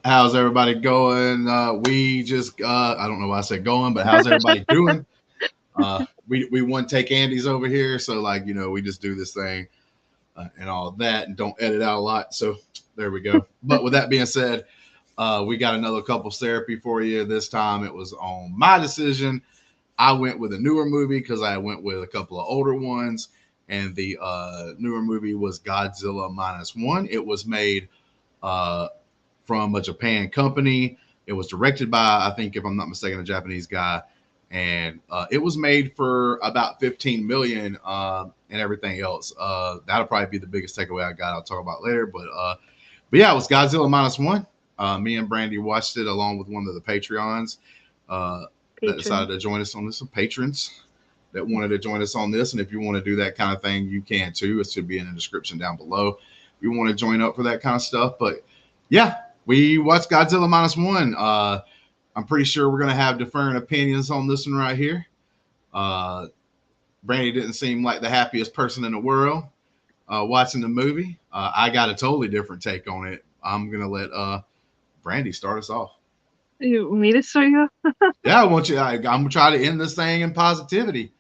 How's everybody going? We just I don't know why I said going, but how's everybody doing? We one take Andy's over here, so like we just do this thing and all of that, and don't edit out a lot. So there we go. But with that being said, we got another couples therapy for you. This time it was on my decision. I went with a newer movie because I went with a couple of older ones, and the newer movie was Godzilla Minus One. It was made from a Japan company. It was directed by, I think, if I'm not mistaken, a Japanese guy, and it was made for about 15 million and everything else. That'll probably be the biggest takeaway I got. I'll talk about later, but yeah, it was Godzilla Minus One. Me and Brandi watched it along with one of the Patreons that decided to join us on this. Some patrons that wanted to join us on this, and if you want to do that kind of thing, you can too. It should be in the description down below if you want to join up for that kind of stuff. But yeah, we watched Godzilla Minus One. I'm pretty sure we're going to have different opinions on this one right here. Brandi didn't seem like the happiest person in the world watching the movie. I got a totally different take on it. I'm going to let Brandi start us off. You want me to start you off? Yeah, I want you. I'm going to try to end this thing in positivity.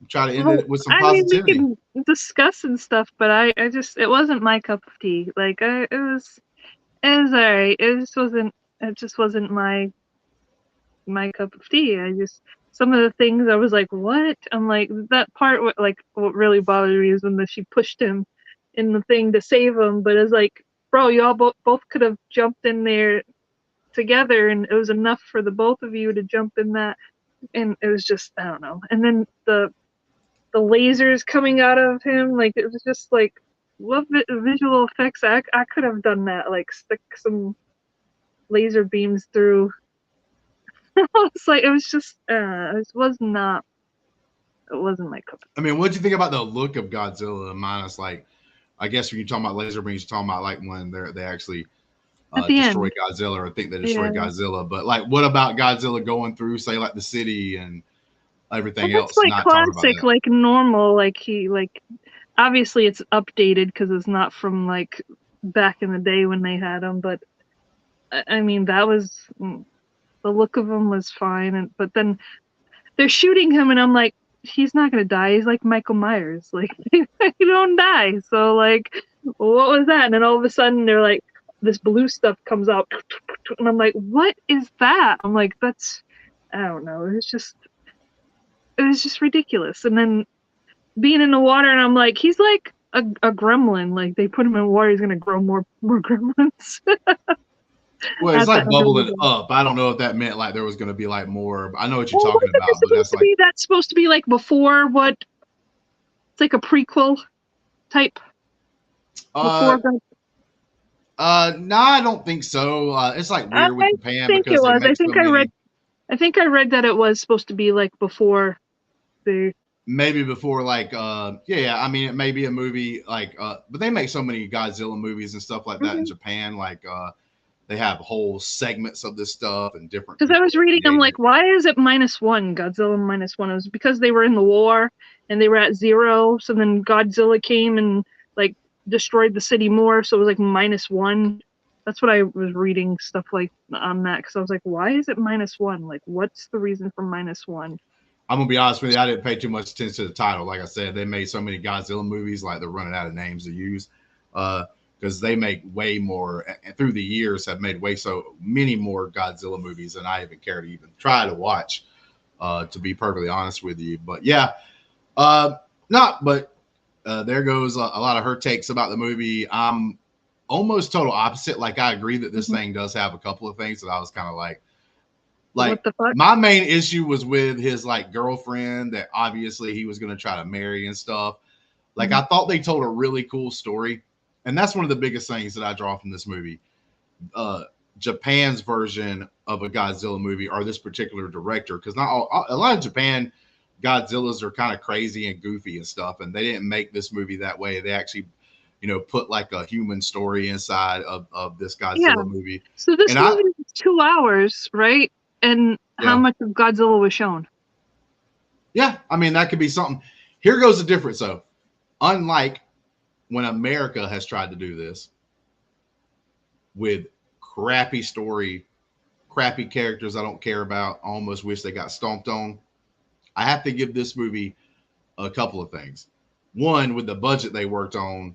Try to end it with some positivity. I mean, we can discuss and stuff, but I just, it wasn't my cup of tea. Like, it was all right. It just wasn't my cup of tea. Some of the things I was like, what? I'm like, that part, what really bothered me is when she pushed him in the thing to save him, but it's like, bro, y'all both could have jumped in there together, and it was enough for the both of you to jump in that, and it was just, I don't know. And then the lasers coming out of him, like, it was just like, what visual effects? I could have done that, like stick some laser beams through. It's like, it was just it wasn't my cup. I mean, what do you think about the look of Godzilla minus, like, I guess when you're talking about laser beams, you're talking about like when they actually destroy Godzilla, or think they destroy Godzilla. But like, what about Godzilla going through, say, like the city and everything else? It's like classic, like normal, like obviously it's updated because it's not from like back in the day when they had him. But I mean, that was, the look of him was fine, but then they're shooting him, and I'm like, he's not gonna die. He's like Michael Myers, like he don't die. So like, what was that? And then all of a sudden they're like, this blue stuff comes out, and I'm like, what is that? I'm like, that's, I don't know. It was just ridiculous. And then being in the water, and I'm like, he's like a gremlin. Like, they put him in water, he's gonna grow more gremlins. Well, it's like bubbling up. I don't know if that meant like there was going to be like more. I know what you're talking about, but that's supposed to be like before what? It's like a prequel type. No, I don't think so. It's like weird with Japan. I think it was. I think I read that it was supposed to be like before the. Maybe before, like, yeah. I mean, it may be a movie like, but they make so many Godzilla movies and stuff like that in Japan. Like, they have whole segments of this stuff and different. Because I was reading, I'm like, why is it -1? Godzilla -1. It was because they were in the war and they were at 0. So then Godzilla came and like destroyed the city more. So it was like -1. That's what I was reading, stuff like on that. Because I was like, why is it -1? Like, what's the reason for -1? I'm gonna be honest with you, I didn't pay too much attention to the title. Like I said, they made so many Godzilla movies, like they're running out of names to use. Because they make way more, and through the years have made way so many more Godzilla movies than I even care to even try to watch, to be perfectly honest with you. But yeah, there goes a lot of her takes about the movie. I'm almost total opposite. Like, I agree that this thing does have a couple of things that I was kind of like what the fuck? My main issue was with his like girlfriend that obviously he was going to try to marry and stuff. Like, I thought they told a really cool story. And that's one of the biggest things that I draw from this movie. Japan's version of a Godzilla movie, or this particular director, because not a lot of Japan Godzillas are kind of crazy and goofy and stuff, and they didn't make this movie that way. They actually, put like a human story inside of this Godzilla movie. So this movie is 2 hours, right? And how much of Godzilla was shown? Yeah, I mean, that could be something. Here goes the difference, though. Unlike when America has tried to do this with crappy story, crappy characters I don't care about. I almost wish they got stomped on. I have to give this movie a couple of things. One, with the budget they worked on,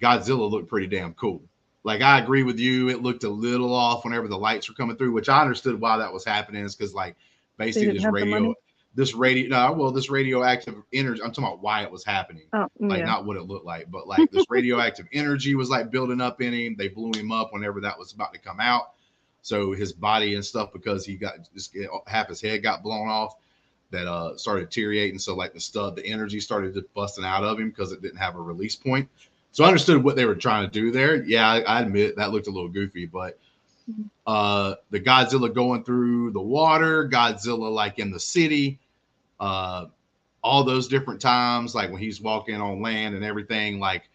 Godzilla looked pretty damn cool. Like, I agree with you, it looked a little off whenever the lights were coming through, which I understood why that was happening. Is because, like, They basically didn't have the money. this radioactive energy. I'm talking about why it was happening, Oh, like yeah. not what it looked like, but like this radioactive energy was like building up in him. They blew him up whenever that was about to come out, so his body and stuff, because he got just half his head got blown off, that started deteriorating. So like the energy started just busting out of him because it didn't have a release point. So I understood what they were trying to do there. Yeah, I admit that looked a little goofy, but the Godzilla going through the water, Godzilla like in the city, all those different times, like when he's walking on land and everything, like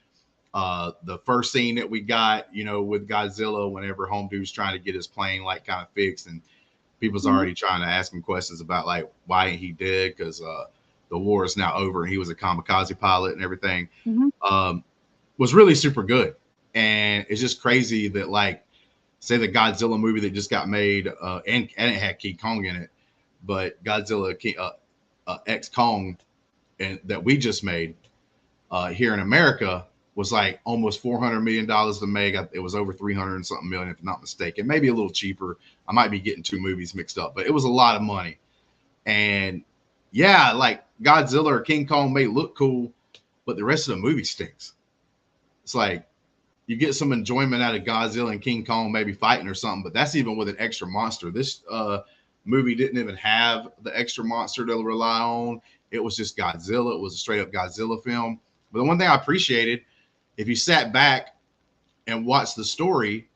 the first scene that we got, you know, with Godzilla, whenever Home Dude's trying to get his plane like kind of fixed, and people's already trying to ask him questions about like why ain't he dead, because the war is now over and he was a kamikaze pilot and everything. Was really super good. And it's just crazy that, like, say the Godzilla movie that just got made, and it had King Kong in it, but Godzilla X Kong, and that we just made here in America, was like almost $400 million to make. It was over 300 and something million, if I'm not mistaken. Maybe a little cheaper. I might be getting two movies mixed up, but it was a lot of money. And yeah, like Godzilla or King Kong may look cool, but the rest of the movie stinks. It's like you get some enjoyment out of Godzilla and King Kong maybe fighting or something, but that's even with an extra monster. This movie didn't even have the extra monster to rely on. It was just Godzilla. It was a straight up Godzilla film. But the one thing I appreciated, if you sat back and watched the story,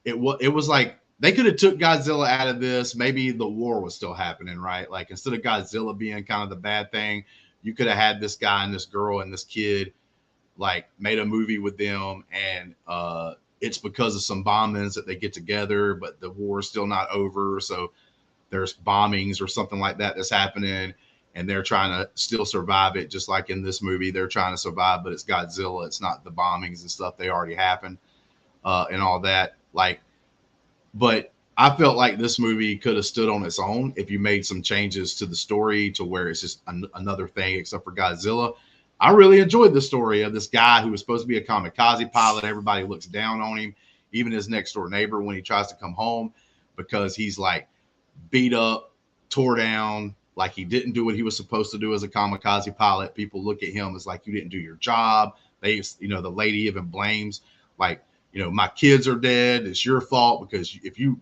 it was like they could have took Godzilla out of this. Maybe the war was still happening, right? Like, instead of Godzilla being kind of the bad thing, you could have had this guy and this girl and this kid, like, made a movie with them, and it's because of some bombings that they get together, but the war is still not over. So there's bombings or something like that that's happening, and they're trying to still survive it. Just like in this movie, they're trying to survive, but it's Godzilla. It's not the bombings and stuff. They already happened and all that. Like, but I felt like this movie could have stood on its own if you made some changes to the story to where it's just another thing except for Godzilla. I really enjoyed the story of this guy who was supposed to be a kamikaze pilot. Everybody looks down on him, even his next door neighbor when he tries to come home, because he's like beat up, tore down, like he didn't do what he was supposed to do as a kamikaze pilot. People look at him as like, you didn't do your job. They, you know, the lady even blames, like, you know, my kids are dead. It's your fault, because if you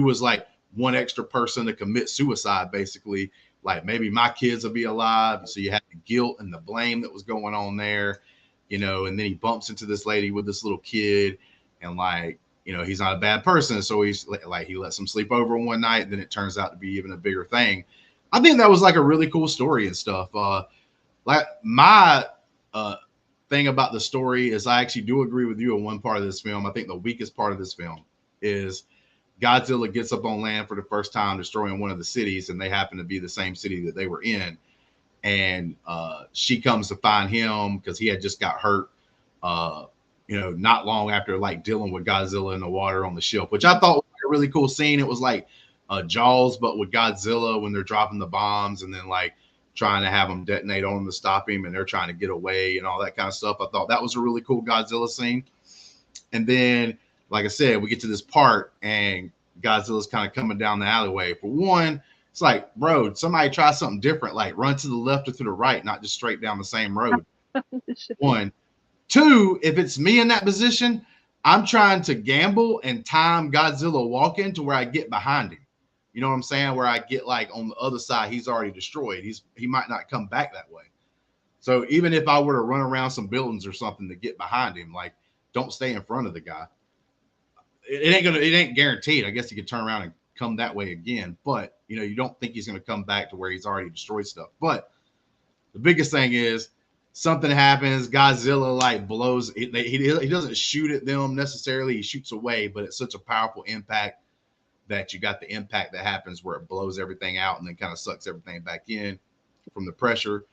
was like one extra person to commit suicide, basically, like maybe my kids will be alive. So you had the guilt and the blame that was going on there, you know, and then he bumps into this lady with this little kid, and like, you know, he's not a bad person. So he's like, he lets him sleep over one night, and then it turns out to be even a bigger thing. I think that was like a really cool story and stuff. Like my thing about the story is I actually do agree with you on one part of this film. I think the weakest part of this film is Godzilla gets up on land for the first time, destroying one of the cities, and they happen to be the same city that they were in. And she comes to find him because he had just got hurt, you know, not long after like dealing with Godzilla in the water on the ship, which I thought was a really cool scene. It was like Jaws, but with Godzilla when they're dropping the bombs and then like trying to have them detonate on him to stop him, and they're trying to get away and all that kind of stuff. I thought that was a really cool Godzilla scene. And then, like I said, we get to this part and Godzilla's kind of coming down the alleyway. For one, it's like, bro, somebody try something different, like run to the left or to the right, not just straight down the same road. One. Two, if it's me in that position, I'm trying to gamble and time Godzilla walking to where I get behind him. You know what I'm saying? Where I get like on the other side, he's already destroyed. He might not come back that way. So even if I were to run around some buildings or something to get behind him, like, don't stay in front of the guy. It ain't guaranteed. I guess he could turn around and come that way again, but you know, you don't think he's going to come back to where he's already destroyed stuff. But the biggest thing is something happens. Godzilla like blows. He doesn't shoot at them necessarily. He shoots away, but it's such a powerful impact that you got the impact that happens where it blows everything out and then kind of sucks everything back in from the pressure.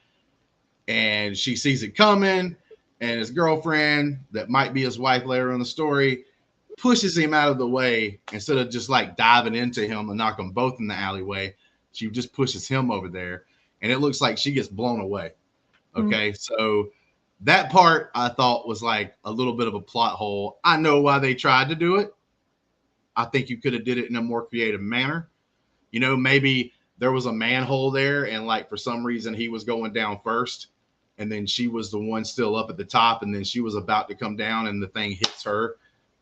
And she sees it coming, and his girlfriend, that might be his wife later in the story, pushes him out of the way instead of just like diving into him and knock them both in the alleyway. She just pushes him over there, and it looks like she gets blown away. Okay, so that part I thought was like a little bit of a plot hole. I know why they tried to do it. I think you could have did it in a more creative manner. You know, maybe there was a manhole there, and like for some reason he was going down first, and then she was the one still up at the top, and then she was about to come down, and the thing hits her,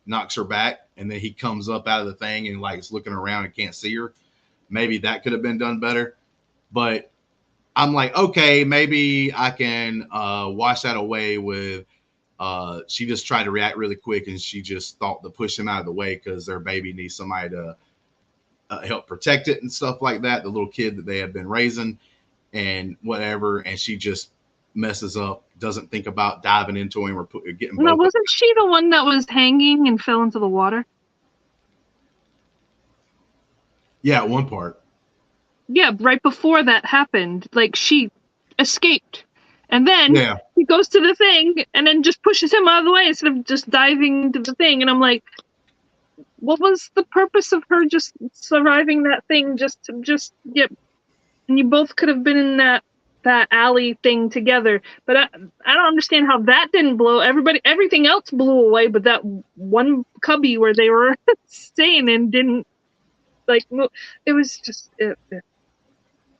knocks her back, and then he comes up out of the thing and like is looking around and can't see her. Maybe that could have been done better, but I'm like, okay, maybe I can wash that away with she just tried to react really quick, and she just thought to push him out of the way because their baby needs somebody to help protect it and stuff like that, the little kid that they had been raising and whatever, and she just messes up, doesn't think about diving into him or getting No, wasn't she the one that was hanging and fell into the water? Yeah, one part. Yeah, right before that happened, like she escaped. And then he goes to the thing and then just pushes him out of the way instead of just diving to the thing. And I'm like, what was the purpose of her just surviving that thing? Just get, and you both could have been in that alley thing together. But I don't understand how that didn't blow. Everything else blew away, but that one cubby where they were staying in didn't. Like, it was just.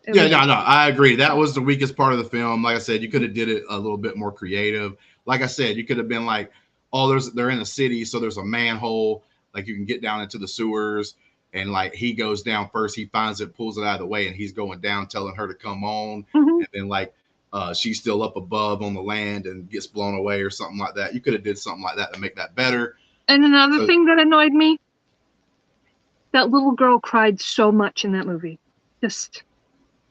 No, I agree. That was the weakest part of the film. Like I said, you could have did it a little bit more creative. Like I said, you could have been like, oh, they're in a city, so there's a manhole. Like you can get down into the sewers, and like he goes down first. He finds it, pulls it out of the way, and he's going down, telling her to come on. And then like she's still up above on the land and gets blown away or something like that. You could have did something like that to make that better. And another thing that annoyed me, that little girl cried so much in that movie. Just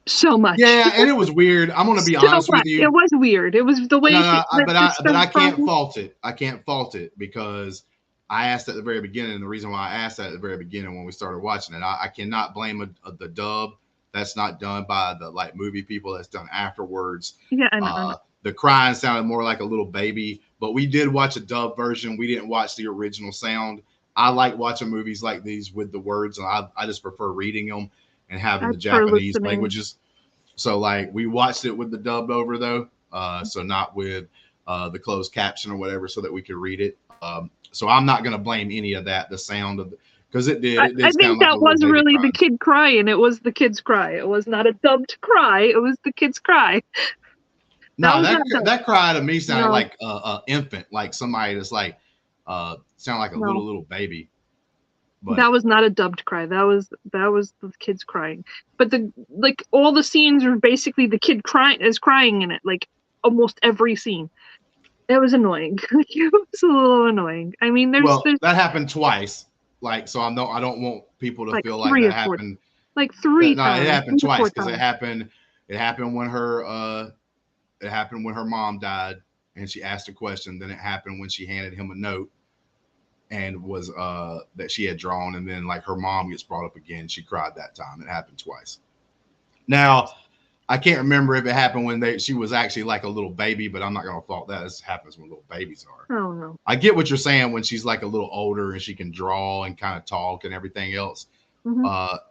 so much. Yeah, and it was weird. I'm going to be honest with you. It was weird. It was the way but I can't fault it. I can't fault it because I asked at the very beginning, and the reason why I asked that at the very beginning when we started watching it, I cannot blame the dub. That's not done by the like movie people. That's done afterwards. Yeah, I know. The crying sounded more like a little baby, but we did watch a dub version. We didn't watch the original sound. I like watching movies like these with the words, and I just prefer reading them and having the Japanese languages. So like we watched it with the dubbed over though, so not with the closed caption or whatever, so that we could read it. So I'm not going to blame any of that. The sound of because it did. I think that was really the kid crying. It was the kid's cry. It was not a dubbed cry. It was the kid's cry. No, that cry to me sounded like an infant, like somebody that's like sound like a little baby. But that was not a dubbed cry. That was the kids crying. But all the scenes are basically the kid crying in it. Like almost every scene. It was annoying. It was a little annoying. I mean, there's that happened twice. Like so, I don't want people to feel like that happened. Like three times. No, it happened twice because it happened when her mom died and she asked a question. Then it happened when she handed him a note and was that she had drawn, and then like her mom gets brought up again. She cried that time. It happened twice. Now I can't remember if it happened when she was actually like a little baby, but I'm not gonna fault that. This happens when little babies are. Oh no. I get what you're saying when she's like a little older and she can draw and kind of talk and everything else. But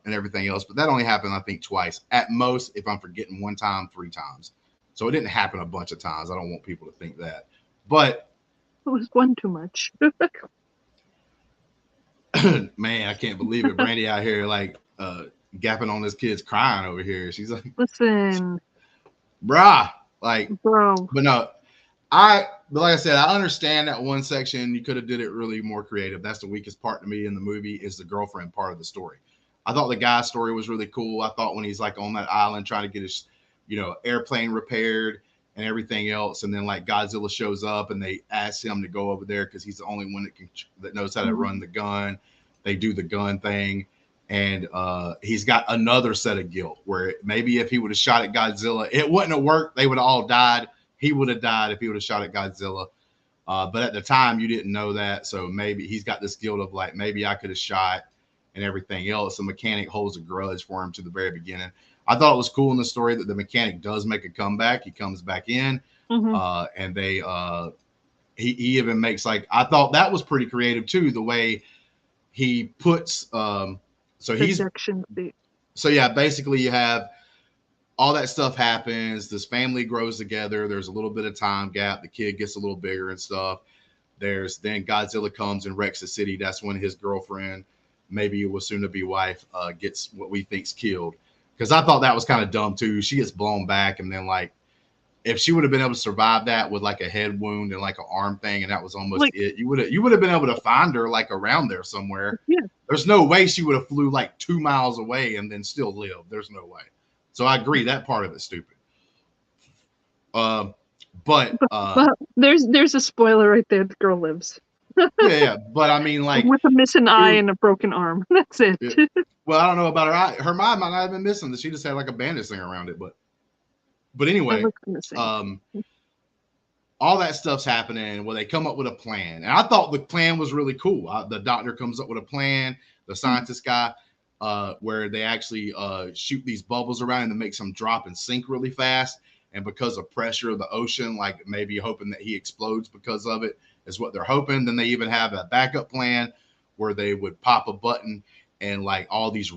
that only happened I think twice at most. If I'm forgetting one time, 3 times. So it didn't happen a bunch of times. I don't want people to think that. But it was one too much. Man, I can't believe it. Brandi out here like gapping on this kid's crying over here. She's like, listen, bro. But no, but like I said, I understand that one section. You could have did it really more creative. That's the weakest part to me in the movie is the girlfriend part of the story. I thought the guy's story was really cool. I thought when he's like on that island trying to get his, airplane repaired and everything else, and then like Godzilla shows up and they ask him to go over there because he's the only one that knows how to run the gun. They do the gun thing, and he's got another set of guilt where maybe if he would have shot at Godzilla, it wouldn't have worked. They would have all died. He would have died if he would have shot at Godzilla. But at the time, you didn't know that, so maybe he's got this guilt of like maybe I could have shot and everything else. The mechanic holds a grudge for him to the very beginning. I thought it was cool in the story that the mechanic does make a comeback. He comes back in, and he even makes like, I thought that was pretty creative too, the way he puts so he's Projection state. so yeah, basically you have all that stuff happens, this family grows together, there's a little bit of time gap, the kid gets a little bigger and stuff. There's then Godzilla comes and wrecks the city. That's when his girlfriend, maybe it was soon to be wife, gets what we think's killed. Because I thought that was kind of dumb too. She gets blown back, and then like, if she would have been able to survive that with like a head wound and like an arm thing, and that was almost Like- it, you would have been able to find her like around there somewhere. Yeah. There's no way she would have flew like 2 miles away and then still lived. There's no way. So I agree that part of it's stupid. But there's a spoiler right there. The girl lives yeah. But I mean, like, with a missing eye and a broken arm. That's it. Yeah. Well, I don't know about her eye. Her mind might not have been missing. She just had like a bandage thing around it. But anyway, all that stuff's happening where they come up with a plan. And I thought the plan was really cool. The doctor comes up with a plan, the scientist guy, where they actually shoot these bubbles around and make them drop and sink really fast. And because of pressure of the ocean, like maybe hoping that he explodes because of it is what they're hoping. Then they even have a backup plan where they would pop a button and like all these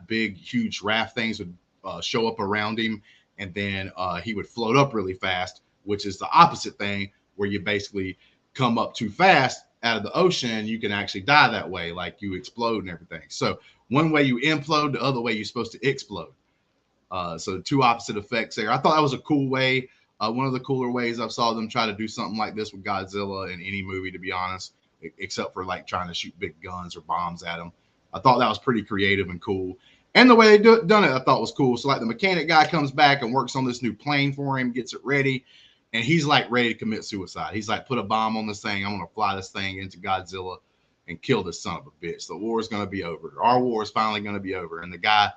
big, huge raft things would show up around him. And then he would float up really fast, which is the opposite thing, where you basically come up too fast out of the ocean, you can actually die that way, like you explode and everything. So one way you implode, the other way you're supposed to explode. So two opposite effects there. I thought that was a cool way. One of the cooler ways I've saw them try to do something like this with Godzilla in any movie, to be honest, except for like trying to shoot big guns or bombs at them. I thought that was pretty creative and cool. And the way they done it, I thought was cool. So like the mechanic guy comes back and works on this new plane for him, gets it ready. And he's like ready to commit suicide. He's like, put a bomb on this thing. I'm going to fly this thing into Godzilla and kill this son of a bitch. The war is going to be over. Our war is finally going to be over. And the guy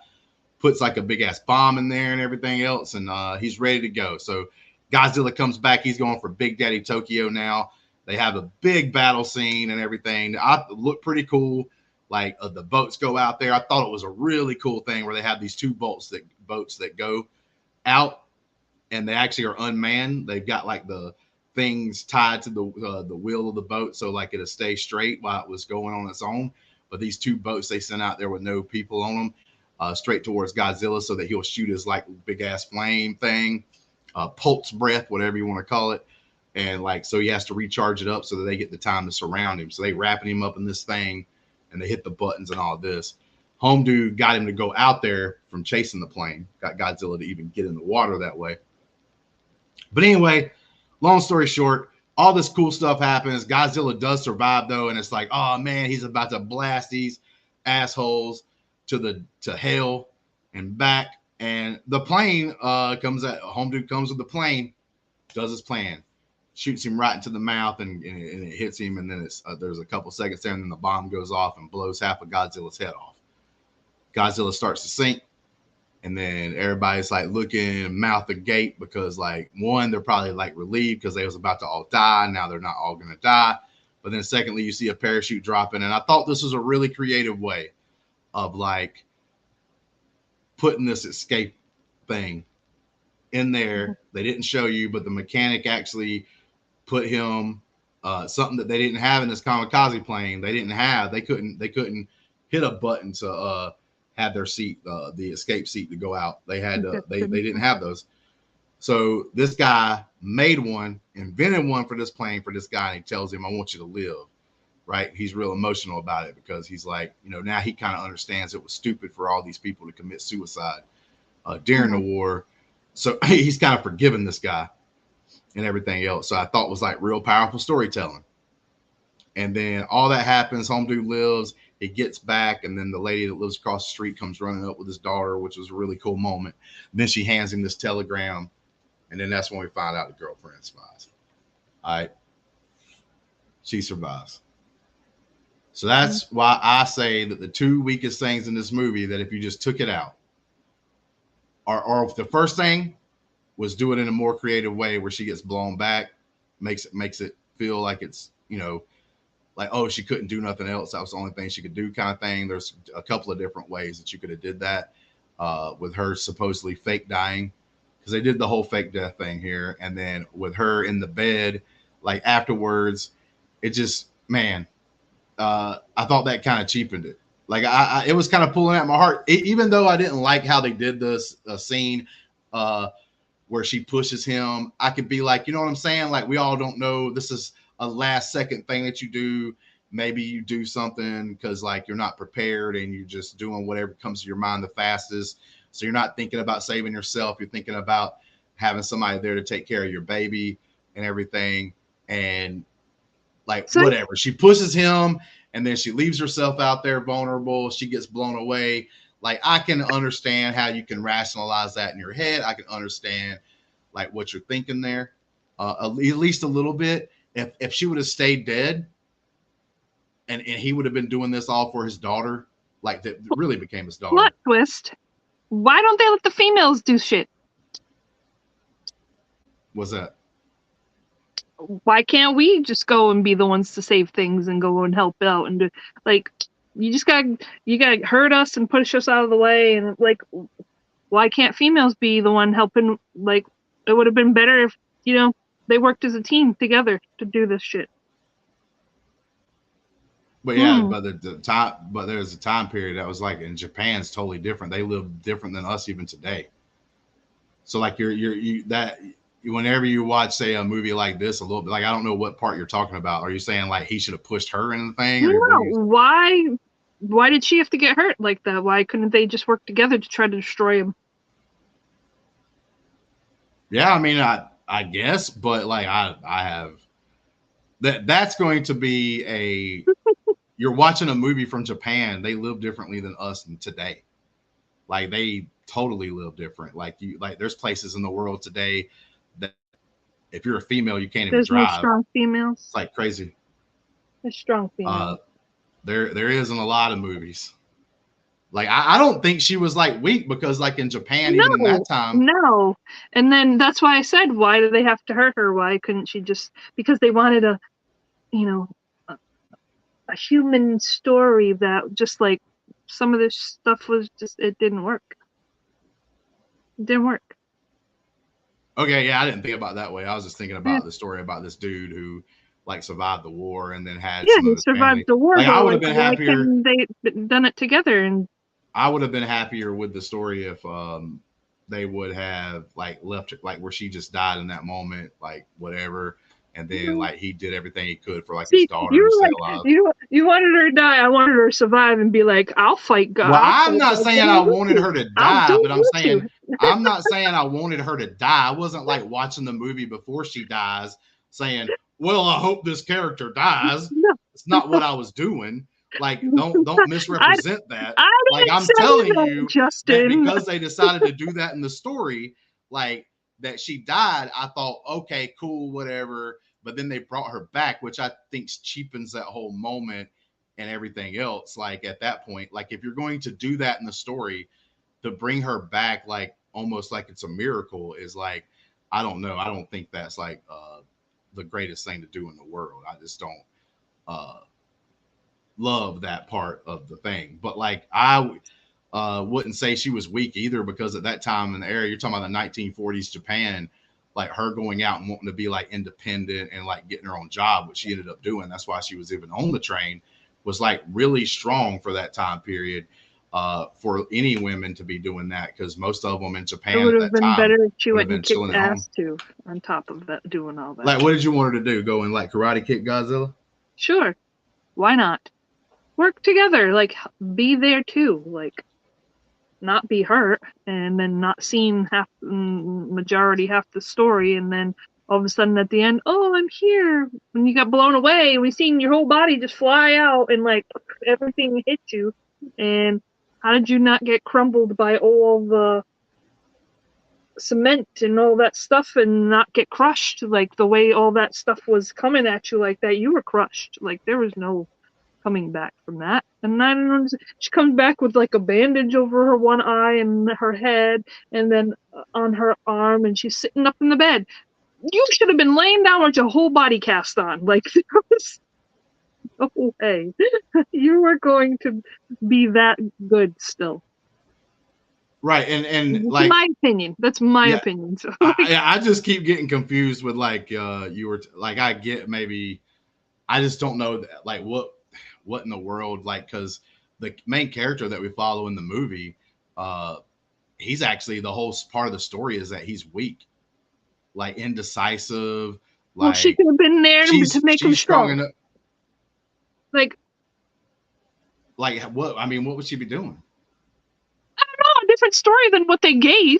puts like a big ass bomb in there and everything else. And he's ready to go. So Godzilla comes back. He's going for Big Daddy Tokyo now. They have a big battle scene and everything. I look pretty cool. Like the boats go out there. I thought it was a really cool thing where they have these two boats that go out, and they actually are unmanned. They've got like the things tied to the wheel of the boat, so like it'll stay straight while it was going on its own. But these two boats they sent out there with no people on them, straight towards Godzilla, so that he'll shoot his like big ass flame thing, pulse breath, whatever you want to call it, and like so he has to recharge it up so that they get the time to surround him. So they wrapping him up in this thing. And they hit the buttons and all this. Home dude got him to go out there from chasing the plane. Got Godzilla to even get in the water that way. But anyway, long story short, all this cool stuff happens. Godzilla does survive though, and it's like, oh man, he's about to blast these assholes to hell and back. And the plane home dude comes with the plane, does his plan. Shoots him right into the mouth and it hits him, and then there's a couple seconds there, and then the bomb goes off and blows half of Godzilla's head off. Godzilla starts to sink, and then everybody's like looking mouth agape because like one, they're probably like relieved because they was about to all die. Now they're not all gonna die. But then secondly, you see a parachute dropping, and I thought this was a really creative way of like putting this escape thing in there. They didn't show you, but the mechanic actually put him something that they didn't have in this kamikaze plane. They couldn't hit a button to have their seat, the escape seat to go out. They had they didn't have those. So this guy made one, invented one for this plane for this guy, and he tells him, I want you to live. Right? He's real emotional about it because he's like, now he kind of understands it was stupid for all these people to commit suicide during the war. So he's kind of forgiven this guy and everything else. So I thought was like real powerful storytelling. And then all that happens, home dude lives, he gets back, and then the lady that lives across the street comes running up with his daughter, which was a really cool moment. And then she hands him this telegram, and then that's when we find out the girlfriend survives. All right. She survives. So that's why I say that the two weakest things in this movie, that if you just took it out, or the first thing was do it in a more creative way where she gets blown back, makes it feel like it's, like, oh, she couldn't do nothing else. That was the only thing she could do kind of thing. There's a couple of different ways that you could have did that with her supposedly fake dying, because they did the whole fake death thing here. And then with her in the bed, like afterwards, it just, man, I thought that kind of cheapened it. Like it was kind of pulling at my heart, even though I didn't like how they did this scene where she pushes him. I could be like, you know what I'm saying? Like, we all don't know. This is a last second thing that you do. Maybe you do something because like you're not prepared and you're just doing whatever comes to your mind the fastest. So you're not thinking about saving yourself. You're thinking about having somebody there to take care of your baby and everything. And like, So- whatever. She pushes him and then she leaves herself out there vulnerable. She gets blown away. Like, I can understand how you can rationalize that in your head. I can understand like what you're thinking there, at least a little bit. If she would have stayed dead and he would have been doing this all for his daughter, like that really became his daughter. Plot twist. Why don't they let the females do shit? What's that? Why can't we just go and be the ones to save things and go and help out and do, like, you gotta hurt us and push us out of the way, and like, why can't females be the one helping? Like, it would have been better if, you know, they worked as a team together to do this shit. But yeah, but there's a time period that was like, in Japan's totally different. They live different than us even today. So like whenever you watch, say, a movie like this, a little bit, like, I don't know what part you're talking about. Are you saying like he should have pushed her in the thing? Or No, why did she have to get hurt like that? Why couldn't they just work together to try to destroy him? Yeah, I mean, I guess, but like I have that's going to be you're watching a movie from Japan. They live differently than us today. Like, they totally live different. Like, there's places in the world today that if you're a female, you can't even drive. There's no strong females. It's like crazy. There's strong females. There isn't a lot of movies. Like, I don't think she was like weak, because like in Japan, even in that time. No. And then that's why I said, why do they have to hurt her? Why couldn't she just, because they wanted a human story that just like some of this stuff was just, it didn't work. It didn't work. Okay, yeah, I didn't think about it that way. I was just thinking about the story about this dude who like survived the war and then had he survived the war. Like, I would have been happier. They done it together, and I would have been happier with the story if they would have like left her, like where she just died in that moment, like whatever, and then like he did everything he could for like his daughter to stay alive. You wanted her to die. I wanted her to survive and be like, I'll fight God. Well, I'm not saying I wanted her to die, but I'm saying I'm not saying I wanted her to die. I wasn't like watching the movie before she dies saying, well, I hope this character dies. No. It's not what I was doing. Like, don't misrepresent that. Like, I'm telling you, Justin, that because they decided to do that in the story, like that she died, I thought, okay, cool, whatever. But then they brought her back, which I think cheapens that whole moment and everything else. Like, at that point, like, if you're going to do that in the story, to bring her back, like almost like it's a miracle, is like, I don't know. I don't think that's like the greatest thing to do in the world. I just don't love that part of the thing. But like, I wouldn't say she was weak either, because at that time in the era, you're talking about the 1940s Japan, like her going out and wanting to be like independent and like getting her own job, which she ended up doing. That's why she was even on the train, was like really strong for that time period. For any women to be doing that, because most of them in Japan, it would have been better if she went and kicked chilling ass too, on top of that, doing all that. Like, what did you want her to do? Go and like karate kick Godzilla? Sure, why not? Work together, like be there too, like not be hurt, and then not seeing half the story, and then all of a sudden at the end, oh, I'm here, when you got blown away, and we seen your whole body just fly out, and like everything hit you, and how did you not get crumbled by all the cement and all that stuff and not get crushed? Like, the way all that stuff was coming at you like that, you were crushed. Like, there was no coming back from that. And then she comes back with like a bandage over her one eye and her head, and then on her arm, and she's sitting up in the bed. You should have been laying down with your whole body cast on. Like, there was no way you were going to be that good still. Right. And That's like, my opinion. That's my yeah, opinion. So I just keep getting confused with like you were like I get maybe I just don't know like what in the world like because the main character that we follow in the movie, he's actually the whole part of the story is that he's weak, like indecisive, well, she like could have been there to make him she's strong strong. enough. Like, Like what? I mean, what would she be doing? oh, a different story than what they gave.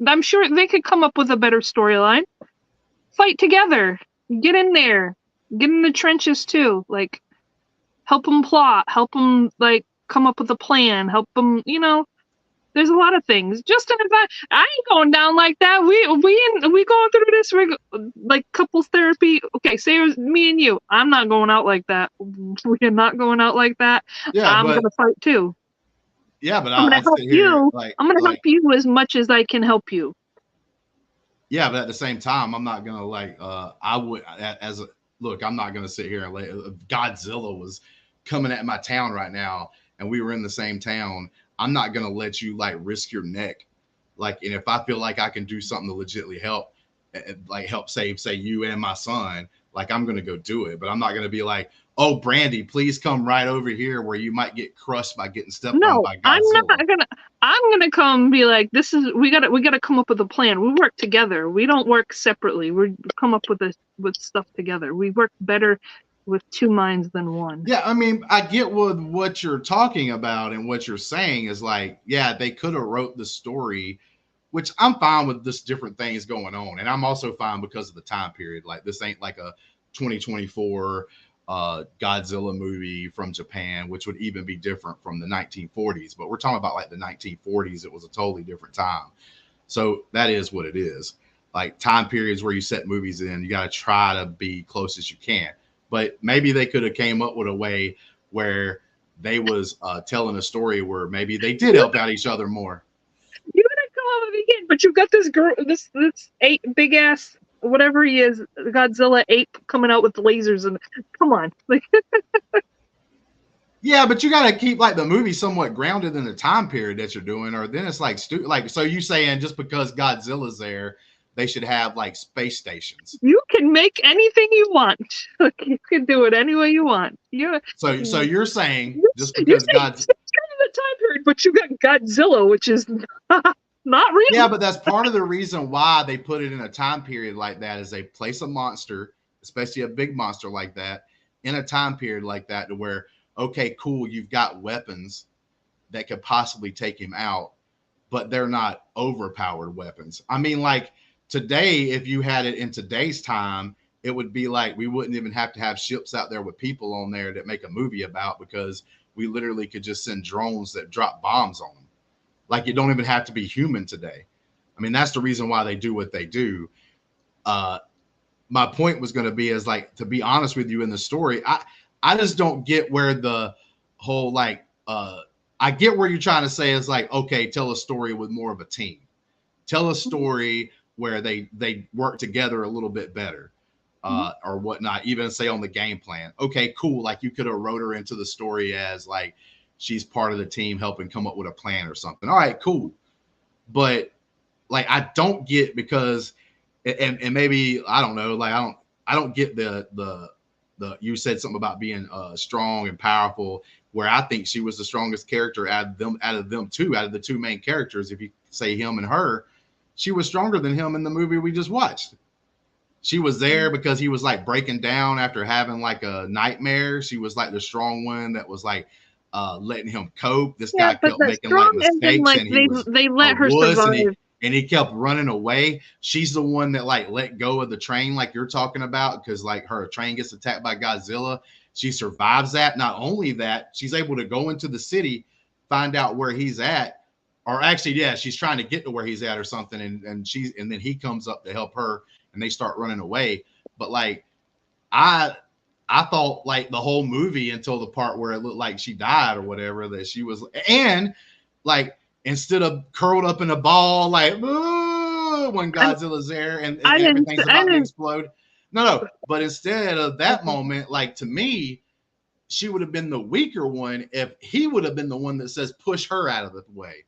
I'm sure they could come up with a better storyline. Fight together. Get in there. Get in the trenches too. Like, help them plot. Help them like come up with a plan. Help them. There's a lot of things. Just an event. I ain't going down like that. We going through this like couples therapy. Okay, say it was me and you. I'm not going out like that. We are not going out like that. Yeah, I'm but gonna fight too. yeah, but I'm I gonna help sit here you. I'm gonna help you as much as I can help you. yeah, but at the same time, I'm not gonna like I would as a look. I'm not gonna sit here and like Godzilla was coming at my town right now, and we were in the same town. I'm not gonna let you like risk your neck, like, and if I feel like I can do something to legitimately help, like help save say you and my son, like I'm gonna go do it. But I'm not gonna be like, oh, Brandi, please come right over here where you might get crushed by getting stepped on No, by I'm Godzilla. not gonna. I'm gonna come and be like, this is we gotta come up with a plan. We work together. We don't work separately. We come up with stuff together. We work better with two minds than one. Yeah, I mean, I get what you're talking about and what you're saying is like, yeah, they could have wrote the story, which I'm fine with this different things going on. And I'm also fine because of the time period. Like this ain't like a 2024 Godzilla movie from Japan, which would even be different from the 1940s. But we're talking about like the 1940s. It was a totally different time. So that is what it is. Like time periods where you set movies in, you got to try to be close as you can. But maybe they could have came up with a way where they was telling a story where maybe they did help out each other more. You gotta come up with again, but you've got this girl, this ape, big ass, whatever he is, Godzilla ape coming out with lasers and come on, like Yeah, but you got to keep like the movie somewhat grounded in the time period that you're doing, or then it's like like so you saying just because Godzilla's there, they should have like space stations. you can make anything you want. Like, you can do it any way you want. So you're saying just You because say God's it's kind of the time period, but you got Godzilla, which is not real. yeah, but that's part of the reason why they put it in a time period like that is they place a monster, especially a big monster like that, in a time period like that to where, okay, cool, you've got weapons that could possibly take him out, but they're not overpowered weapons. I mean, like today, if you had it in today's time, it would be like we wouldn't even have to have ships out there with people on there that make a movie about because we literally could just send drones that drop bombs on them. Like you don't even have to be human today. I mean, that's the reason why they do what they do. Uh, my point was going to be is like, to be honest with you in the story, I just don't get where the whole like, I get where you're trying to say is like, okay, tell a story with more of a team. Tell a story where they work together a little bit better. Or whatnot, even say on the game plan. Okay, cool. Like you could have wrote her into the story as like she's part of the team helping come up with a plan or something. All right, cool. But like I don't get because and maybe I don't know, like I don't get the you said something about being strong and powerful where I think she was the strongest character out of them two, out of the two main characters. If you say him and her, she was stronger than him in the movie we just watched. She was there because he was like breaking down after having like a nightmare. She was like the strong one that was like letting him cope. This Yeah, guy but kept that making like strong and then mistakes like and he they was they a let her wuss survive. and he kept running away. She's the one that like let go of the train like you're talking about because like her train gets attacked by Godzilla. She survives that. Not only that, she's able to go into the city, find out where he's at, or actually, yeah, she's trying to get to where he's at or something, and then he comes up to help her, and they start running away. But like I I thought like the whole movie until the part where it looked like she died or whatever that she was and like instead of curled up in a ball like when Godzilla's there and everything's about to explode. No, but instead of that moment, like to me, she would have been the weaker one if he would have been the one that says push her out of the way.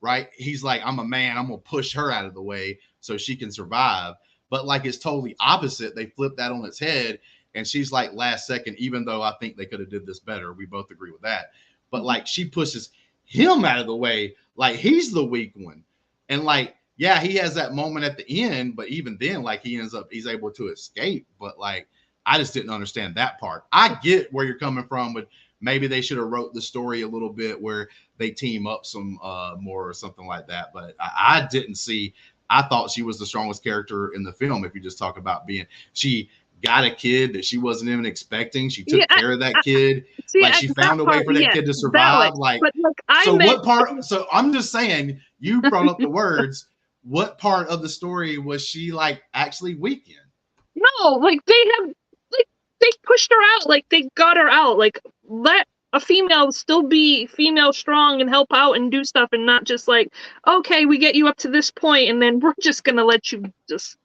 right? He's like, I'm a man, I'm gonna push her out of the way so she can survive. But like it's totally opposite. They flip that on its head, and she's like last second, even though I think they could have did this better. We both agree with that. But like she pushes him out of the way, like he's the weak one. And like, yeah, he has that moment at the end, but even then, like he's able to escape. But like, I just didn't understand that part. I get where you're coming from, but maybe they should have wrote the story a little bit where they team up some more or something like that. But I didn't see. I thought she was the strongest character in the film. If you just talk about she got a kid that she wasn't even expecting. She took care of that kid. Like she found a way for that kid to survive. Like, but look, what part? So I'm just saying, you brought up the words. What part of the story was she like actually weak in? No, like they pushed her out. Like they got her out. Like let a female still be female strong and help out and do stuff, and not just like, okay, we get you up to this point and then we're just gonna let you just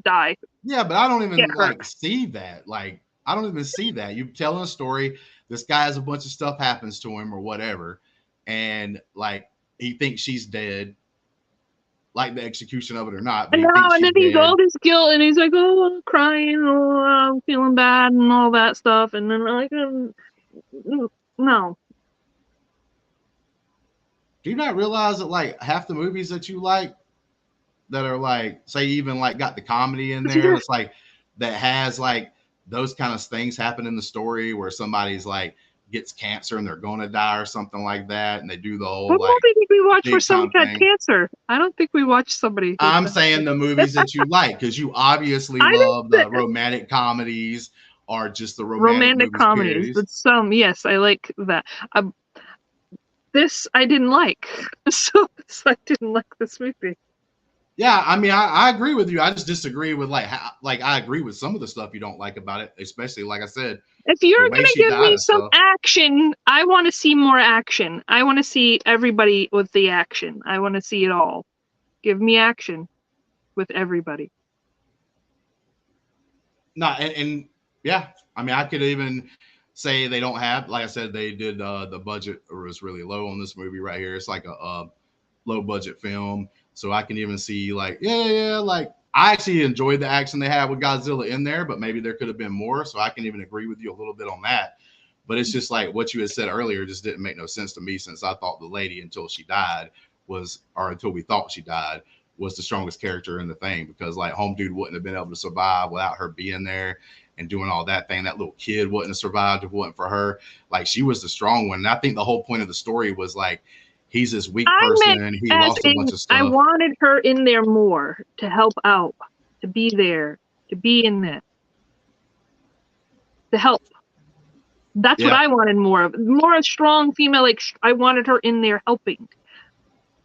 die. Yeah, but I don't even like see that. Like I don't even see that. You're telling a story. This guy has a bunch of stuff happens to him or whatever, and like he thinks she's dead, like the execution of it or not. But and then he's all this guilt, and he's like, "Oh, I'm crying, oh, I'm feeling bad, and all that stuff." And then like, no. Do you not realize that like half the movies that you like, that are like, say, even like got the comedy in there, it's like that has like those kind of things happen in the story where somebody's like gets cancer and they're going to die or something like that, and they do the whole. What movie did we watch where somebody had cancer? I don't think we watched somebody. I'm saying the movies that you like, because you obviously love the romantic comedies or just the romantic comedies. But some, yes, I like that. This I didn't like, so I didn't like this movie. Yeah, I mean, I agree with you. I just disagree with I agree with some of the stuff you don't like about it, especially like I said. If you're gonna give me some action, I want to see more action. I want to see everybody with the action. I want to see it all. Give me action with everybody. No, and yeah, I mean, I could even say they don't have, like I said, they did the budget was really low on this movie right here. It's like a low budget film. So I can even see like, like I actually enjoyed the action they had with Godzilla in there, but maybe there could have been more. So I can even agree with you a little bit on that. But it's just like what you had said earlier just didn't make no sense to me, since I thought the lady until she died until we thought she died was the strongest character in the thing, because like home dude wouldn't have been able to survive without her being there and doing all that thing. That little kid wouldn't have survived if it wasn't for her. Like she was the strong one. And I think the whole point of the story was like, he's this weak person. He lost a bunch of stuff. I wanted her in there more to help out, to be there, to be in that, to help. That's what I wanted more of. More a strong female. Like I wanted her in there helping.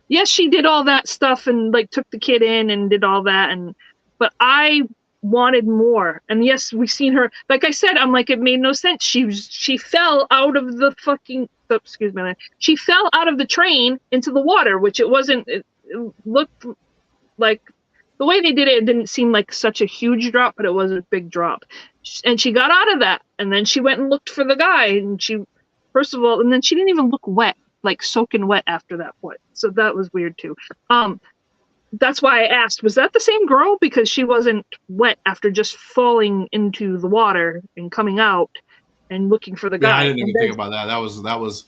Yes, she did all that stuff and like took the kid in and did all that, but I wanted more. And yes, we've seen her. Like I said, I'm like, it made no sense. She fell out of the fucking. Excuse me. She fell out of the train into the water, which it wasn't. It looked like the way they did it. It didn't seem like such a huge drop, but it was a big drop. And she got out of that, and then she went and looked for the guy. And first of all, and then she didn't even look wet, like soaking wet after that point. So that was weird too. That's why I asked, was that the same girl? Because she wasn't wet after just falling into the water and coming out and looking for the guy. I didn't even think about that. That was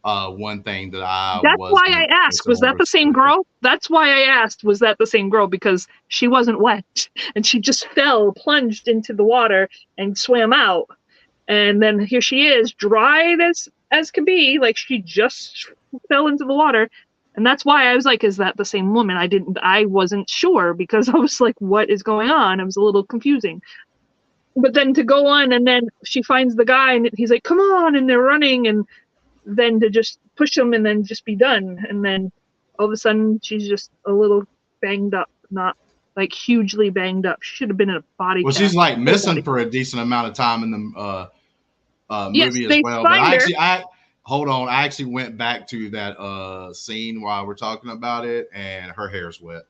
one thing that That's why I asked, was that the same girl? That's why I asked, was that the same girl? Because she wasn't wet and she just plunged into the water and swam out. And then here she is, dried as can be, like she just fell into the water. And that's why I was like, is that the same woman? I wasn't sure, because I was like, what is going on? It was a little confusing. But then to go on, and then she finds the guy and he's like, come on, and they're running, and then to just push him and then just be done. And then all of a sudden she's just a little banged up, not like hugely banged up. She should have been in a body cast. She's like missing for a decent amount of time in the movie as well. But hold on, I actually went back to that scene while we're talking about it, and her hair's wet.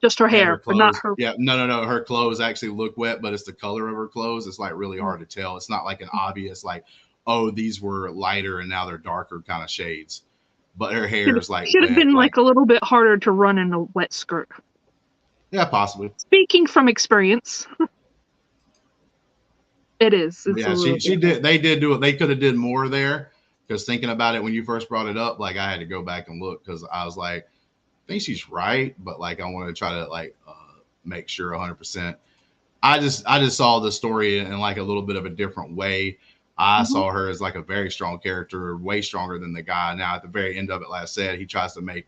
Just her hair, but not her. Yeah, no. Her clothes actually look wet, but it's the color of her clothes. It's like really hard to tell. It's not like an obvious like, oh, these were lighter and now they're darker kind of shades. but her hair is like should have wet, been like a little bit harder to run in a wet skirt. Yeah, possibly. Speaking from experience, it is. It's Yeah, she did. They did do it. They could have did more there, because thinking about it when you first brought it up, like I had to go back and look because I was like, I think she's right, but like I want to try to like make sure 100%. I just saw the story in like a little bit of a different way. I saw her as like a very strong character, way stronger than the guy. Now at the very end of it, like I said, he tries to make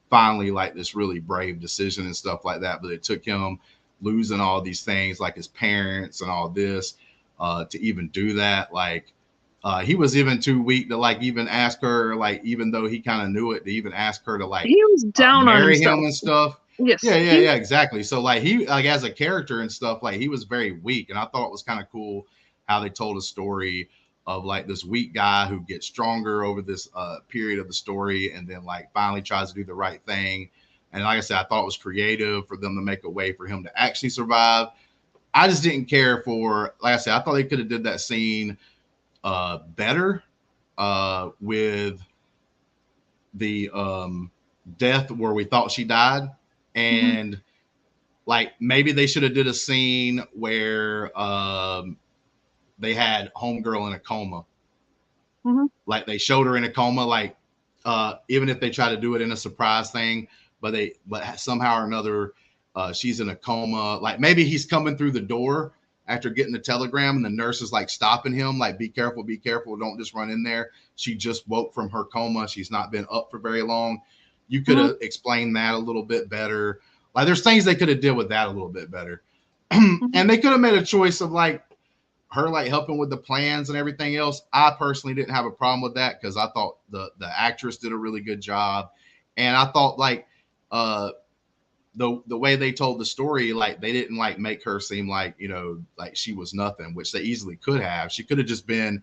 finally like this really brave decision and stuff like that, but it took him losing all these things like his parents and all this to even do that. Like he was even too weak to like even ask her, like even though he kind of knew it, to even ask her to like he was down on marry himself him and stuff. Yes. Yeah, exactly. So like he like as a character and stuff, like he was very weak, and I thought it was kind of cool how they told a story of like this weak guy who gets stronger over this period of the story, and then like finally tries to do the right thing. And like I said, I thought it was creative for them to make a way for him to actually survive. I just didn't care for, like I said, I thought they could have did that scene better with the death where we thought she died. And like maybe they should have did a scene where they had homegirl in a coma. Like they showed her in a coma, like even if they try to do it in a surprise thing, but somehow or another she's in a coma. Like maybe he's coming through the door after getting the telegram and the nurse is like stopping him, like be careful, don't just run in there. She just woke from her coma. She's not been up for very long. You could have explained that a little bit better. Like there's things they could have did with that a little bit better. And they could have made a choice of like her like helping with the plans and everything else. I personally didn't have a problem with that because I thought the actress did a really good job. And I thought like the way they told the story, like they didn't like make her seem like, you know, like she was nothing, which they easily could have. She could have just been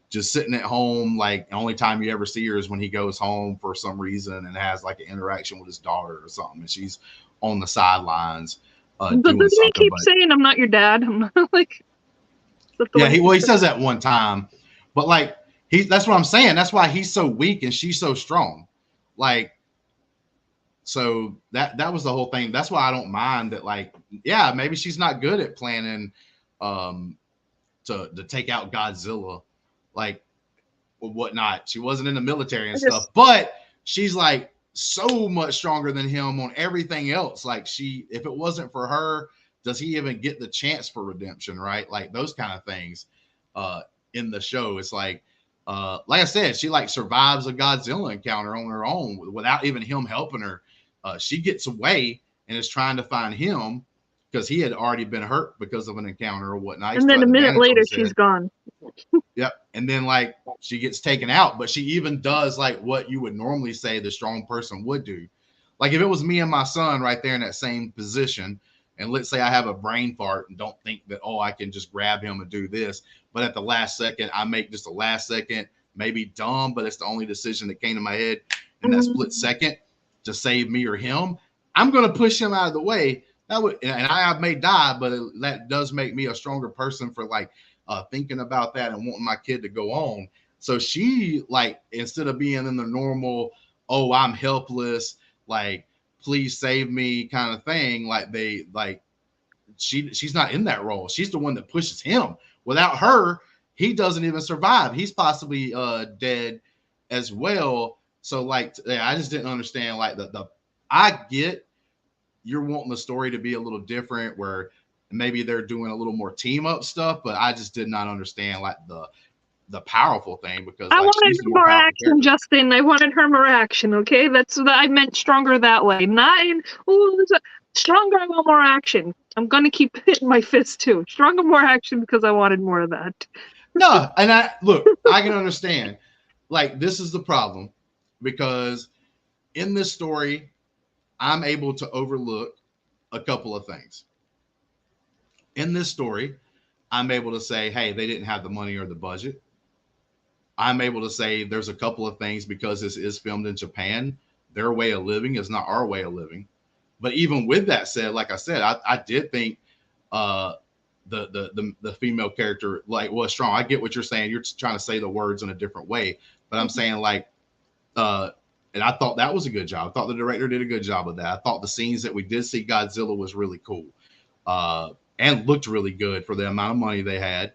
just sitting at home. Like the only time you ever see her is when he goes home for some reason and has like an interaction with his daughter or something. And she's on the sidelines. But doesn't he keep saying, I'm not your dad? I'm not like, yeah, he says that one time, but like that's what I'm saying. That's why he's so weak and she's so strong. Like, so that was the whole thing. That's why I don't mind that. Like, yeah, maybe she's not good at planning to take out Godzilla, like or whatnot. She wasn't in the military and stuff, but she's like so much stronger than him on everything else. Like if it wasn't for her, does he even get the chance for redemption? Right? Like those kind of things in the show. It's like I said, she like survives a Godzilla encounter on her own without even him helping her. She gets away and is trying to find him because he had already been hurt because of an encounter or whatnot. And then a minute later, she's gone. Yep. And then like she gets taken out, but she even does like what you would normally say the strong person would do. Like if it was me and my son right there in that same position, and let's say I have a brain fart and don't think that, oh, I can just grab him and do this. But at the last second, I make just a last second, maybe dumb, but it's the only decision that came to my head in that split second to save me or him. I'm going to push him out of the way. That would, and I may die, but that does make me a stronger person for like thinking about that and wanting my kid to go on. So she like, instead of being in the normal, oh, I'm helpless, like, please save me kind of thing. Like she's not in that role. She's the one that pushes him. Without her, he doesn't even survive. He's possibly dead as well. So like, I just didn't understand like I get you're wanting the story to be a little different where maybe they're doing a little more team up stuff, but I just did not understand like the powerful thing because I like, wanted more action, character. Justin. I wanted her more action. Okay, that's what I meant. Stronger that way, not in stronger. I want more action. I'm gonna keep hitting my fist too. Stronger, more action because I wanted more of that. No, and I can understand. Like this is the problem because in this story, I'm able to overlook a couple of things. In this story, I'm able to say, hey, they didn't have the money or the budget. I'm able to say there's a couple of things because this is filmed in Japan. Their way of living is not our way of living. But even with that said, like I said, I did think the female character like was strong. I get what you're saying. You're trying to say the words in a different way, but I'm saying like And I thought that was a good job. I thought the director did a good job of that. I thought the scenes that we did see Godzilla was really cool, and looked really good for the amount of money they had.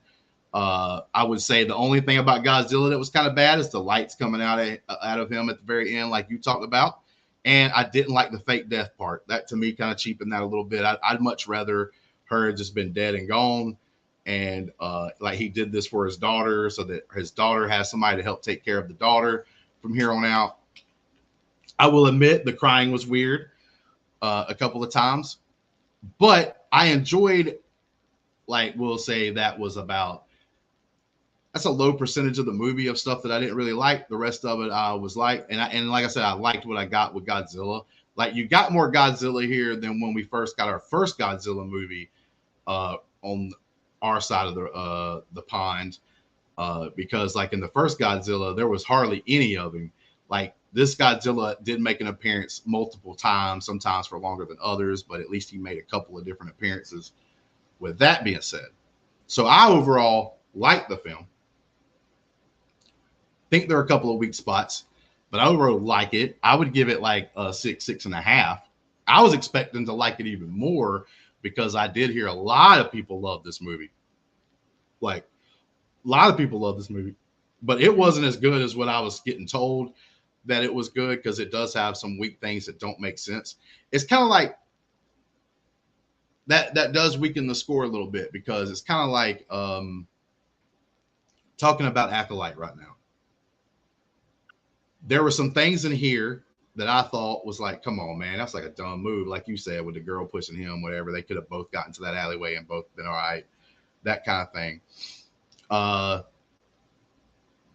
I would say the only thing about Godzilla that was kind of bad is the lights coming out of him at the very end, like you talked about. And I didn't like the fake death part. That to me kind of cheapened that a little bit. I'd much rather her had just been dead and gone. And like he did this for his daughter, so that his daughter has somebody to help take care of the daughter from here on out. I will admit the crying was weird a couple of times, but I enjoyed, like we'll say that was about, that's a low percentage of the movie of stuff that I didn't really like. The rest of it I was like, and like I said, I liked what I got with Godzilla. Like you got more Godzilla here than when we first got our first Godzilla movie on our side of the pond, because like in the first Godzilla there was hardly any of him. Like this Godzilla did make an appearance multiple times, sometimes for longer than others, but at least he made a couple of different appearances. With that being said, so I overall like the film. Think there are a couple of weak spots, but I overall like it. I would give it like a 6.5. I was expecting to like it even more because I did hear a lot of people love this movie. Like a lot of people love this movie, but it wasn't as good as what I was getting told that it was good, because it does have some weak things that don't make sense. It's kind of like that does weaken the score a little bit, because it's kind of like talking about Acolyte right now. There were some things in here that I thought was like, come on, man, that's like a dumb move. Like you said, with the girl pushing him, whatever, they could have both gotten to that alleyway and both been all right. That kind of thing.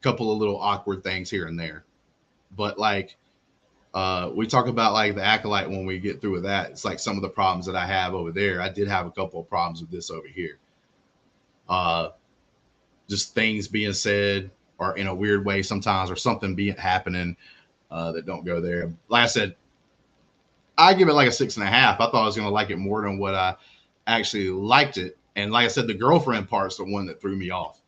Couple of little awkward things here and there. But like, we talk about like the Acolyte when we get through with that. It's like some of the problems that I have over there. I did have a couple of problems with this over here. Just things being said or in a weird way sometimes, or something happening that don't go there. Like I said, I give it like a 6.5. I thought I was going to like it more than what I actually liked it. And like I said, the girlfriend part's the one that threw me off.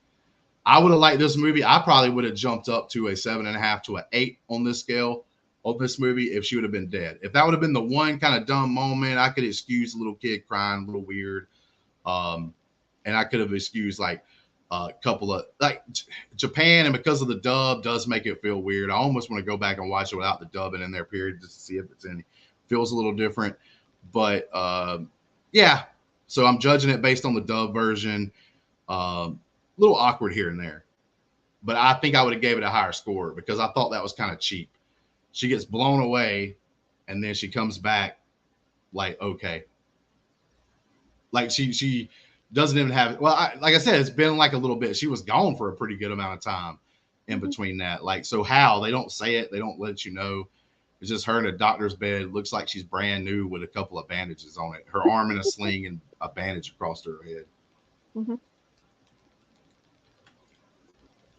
I would have liked this movie. I probably would have jumped up to a 7.5 to an 8 on this scale of this movie if she would have been dead. If that would have been the one kind of dumb moment, I could excuse a little kid crying, a little weird. And I could have excused like a couple of, like Japan, and because of the dub does make it feel weird. I almost want to go back and watch it without the dubbing in there, period, just to see if it's any, feels a little different. But yeah, so I'm judging it based on the dub version. Little awkward here and there, but I think I would have gave it a higher score because I thought that was kind of cheap. She gets blown away and then she comes back like, okay. Like she doesn't even have, well, like I said, it's been like a little bit. She was gone for a pretty good amount of time in between that. Like, so how? They don't say it. They don't let you know. It's just her in a doctor's bed. Looks like she's brand new with a couple of bandages on it. Her arm in a sling and a bandage across her head. Mm-hmm.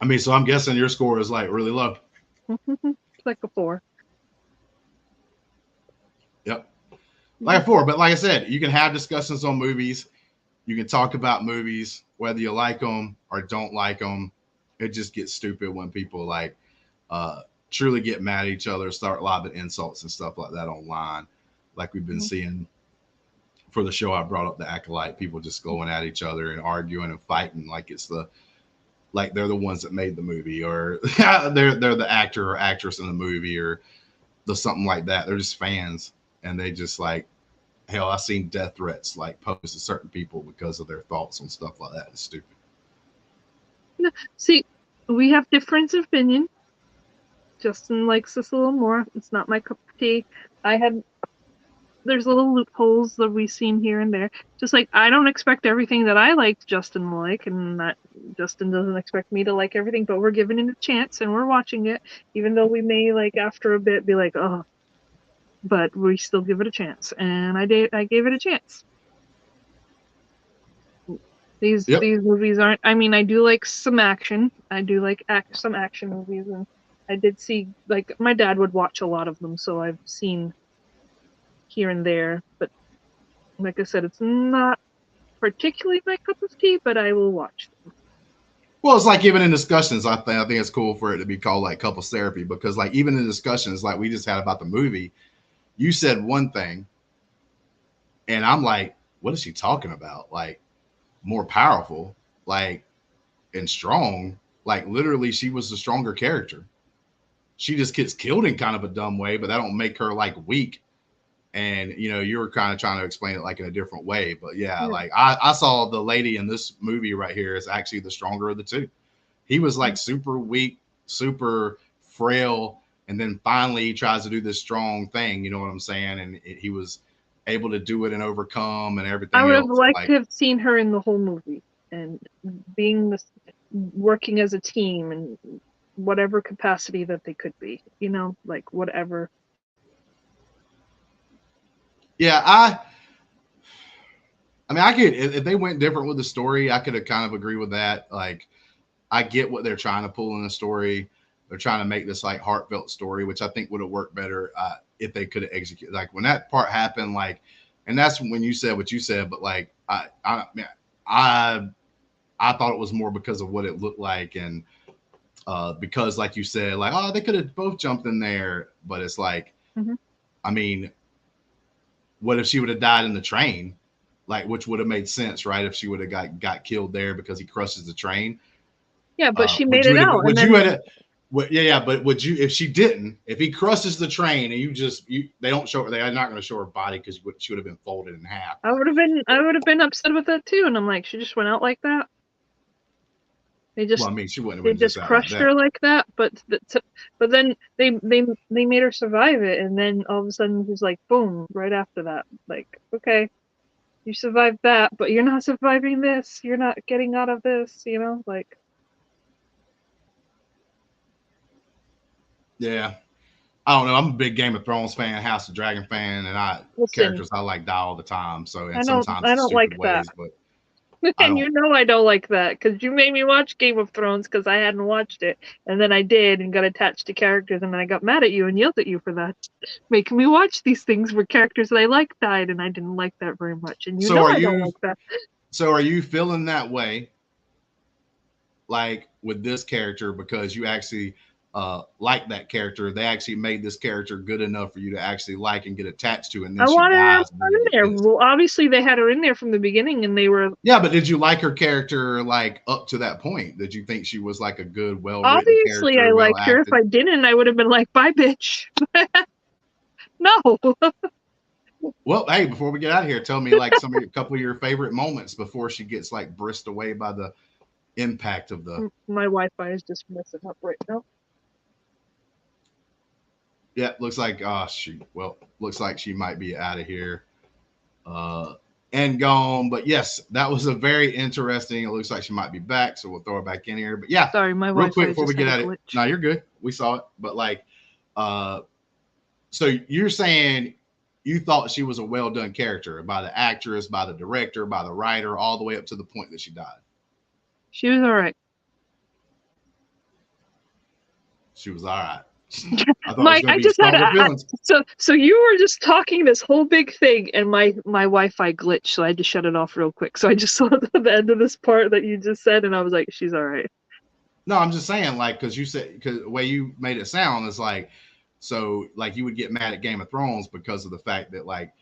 I mean, so I'm guessing your score is like really low. It's like a 4. Yep. Like a 4. But like I said, you can have discussions on movies. You can talk about movies, whether you like them or don't like them. It just gets stupid when people like truly get mad at each other, start lobbing insults and stuff like that online. Like we've been seeing for the show I brought up, The Acolyte, people just going at each other and arguing and fighting like it's like they're the ones that made the movie, or they're the actor or actress in the movie, or something like that. They're just fans, and they just like, hell, I've seen death threats like posed to certain people because of their thoughts on stuff like that. It's stupid. No, see, we have difference of opinion. Justin likes this a little more. It's not my cup of tea. There's little loopholes that we've seen here and there. Just like I don't expect everything that I like Justin will like, and that Justin doesn't expect me to like everything, but we're giving it a chance and we're watching it, even though we may like after a bit be like, oh, but we still give it a chance. And I gave it a chance. These movies aren't, I mean, I do like some action. I do like some action movies, and I did see, like, my dad would watch a lot of them, so I've seen here and there, but like I said, it's not particularly my cup of tea, but I will watch them. Well, it's like even in discussions, I think it's cool for it to be called like couples therapy because like even in discussions like we just had about the movie, you said one thing, and I'm like, what is she talking about? Like more powerful, like and strong. Like literally, she was the stronger character. She just gets killed in kind of a dumb way, but that don't make her like weak. And you were kind of trying to explain it like in a different way, but yeah, Yeah. like I saw the lady in this movie right here is actually the stronger of the two. He was like super weak, super frail, and then finally he tries to do this strong thing. You know what I'm saying? And he was able to do it and overcome and I everything would have else. liked Like, to have seen her in the whole movie and being this, working as a team and whatever capacity that they could be, like whatever. yeah, I mean, I could if they went different with the story, I could have kind of agree with that. Like, I get what they're trying to pull in the story. They're trying to make this like heartfelt story, which I think would have worked better if they could have executed. Like when that part happened, like, and that's when you said what you said. But like, I, I thought it was more because of what it looked like, and because like you said, like, oh, they could have both jumped in there. But it's like, Mm-hmm. I mean, what if she would have died in the train? Like, which would have made sense, right? If she would have got killed there because he crushes the train. Yeah, but she Would made you it have? out, and Would you then have? Yeah. But would you? If she didn't, if he crushes the train and they don't show her. They're not going to show her body because she would have been folded in half. I would have been upset with that too. And I'm like, she just went out like that. Well, I mean, she wouldn't have They been just just out like crushed that. her like that. But then they made her survive it, and then all of a sudden he's like, boom, right after that. Like, okay, you survived that, but you're not surviving this. You're not getting out of this. Like. Yeah, I don't know. I'm a big Game of Thrones fan, House of Dragon fan, and Listen, characters I like die all the time. So and I don't sometimes I in don't stupid like that. ways, but I And don't. I don't like that because you made me watch Game of Thrones because I hadn't watched it, and then I did and got attached to characters, and then I got mad at you and yelled at you for that, making me watch these things where characters that I like died, and I didn't like that very much, and So are I don't you? like that. So are you feeling that way, like with this character, because you actually like that character? They actually made this character good enough for you to actually like and get attached to, and then I she wanted her dies, and then you in get there. pissed. Well, obviously they had her in there from the beginning, and they were Yeah, but did you like her character like up to that point? Did you think she was like a good, well written obviously I character, well liked her. If acted? I didn't, I would have been like, bye, bitch. No. Well, hey, before we get out of here, tell me like a couple of your favorite moments before she gets like brisked away by the impact of the. My Wi-Fi is just messing up right now. Yeah, looks like looks like she might be out of here uh and gone. But yes, that was a very interesting. It looks like she might be back, so we'll throw her back in here. But yeah, Sorry, my real quick Wi-Fi before we just get had a at it. glitch. No, you're good. We saw it. But like uh so you're saying you thought she was a well done character by the actress, by the director, by the writer, all the way up to the point that she died. She was all right. She was all right. I thought it was Mike, going I to be just had stronger feelings. so you were just talking this whole big thing, and my Wi-Fi glitched, so I had to shut it off real quick. So I just saw the end of this part that you just said, and I was like, she's all right. No, I'm just saying, like, because you said, because the way you made it sound is like, so like you would get mad at Game of Thrones because of the fact that like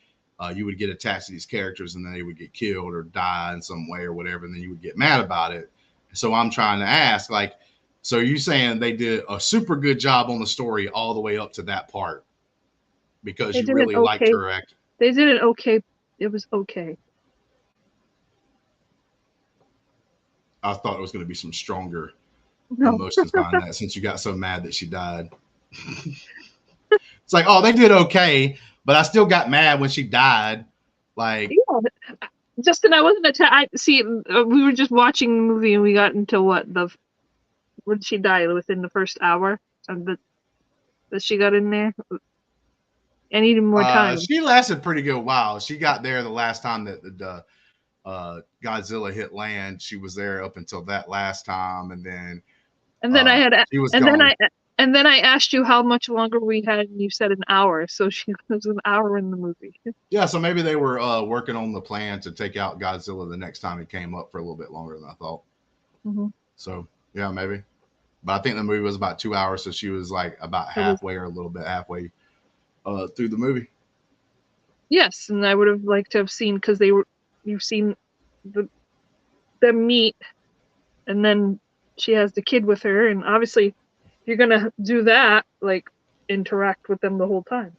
you would get attached to these characters and then they would get killed or die in some way or whatever, and then you would get mad about it. So I'm trying to ask, like, so you saying they did a super good job on the story all the way up to that part because They you did really an liked okay. her act. They did an okay. It was okay. I thought it was going to be some stronger No. emotions behind that since you got so mad that she died. It's like, oh, they did okay, but I still got mad when she died. Like, Yeah. Justin, I wasn't attacked. See, we were just watching the movie, and we got into when did she die? Within the first hour of that she got in there. I needed more time. she lasted a pretty good while. She got there the last time that the Godzilla hit land. She was there up until that last time, and then she was gone. And then I asked you how much longer we had, and you said an hour. So she was an hour in the movie. Yeah, so maybe they were working on the plan to take out Godzilla the next time it came up for a little bit longer than I thought. Mm-hmm. So yeah, maybe. But I think the movie was about 2 hours, so she was like about halfway or a little bit halfway through the movie. Yes, and I would have liked to have seen, because you've seen them meet, and then she has the kid with her, and obviously if you're gonna do that, like interact with them the whole time.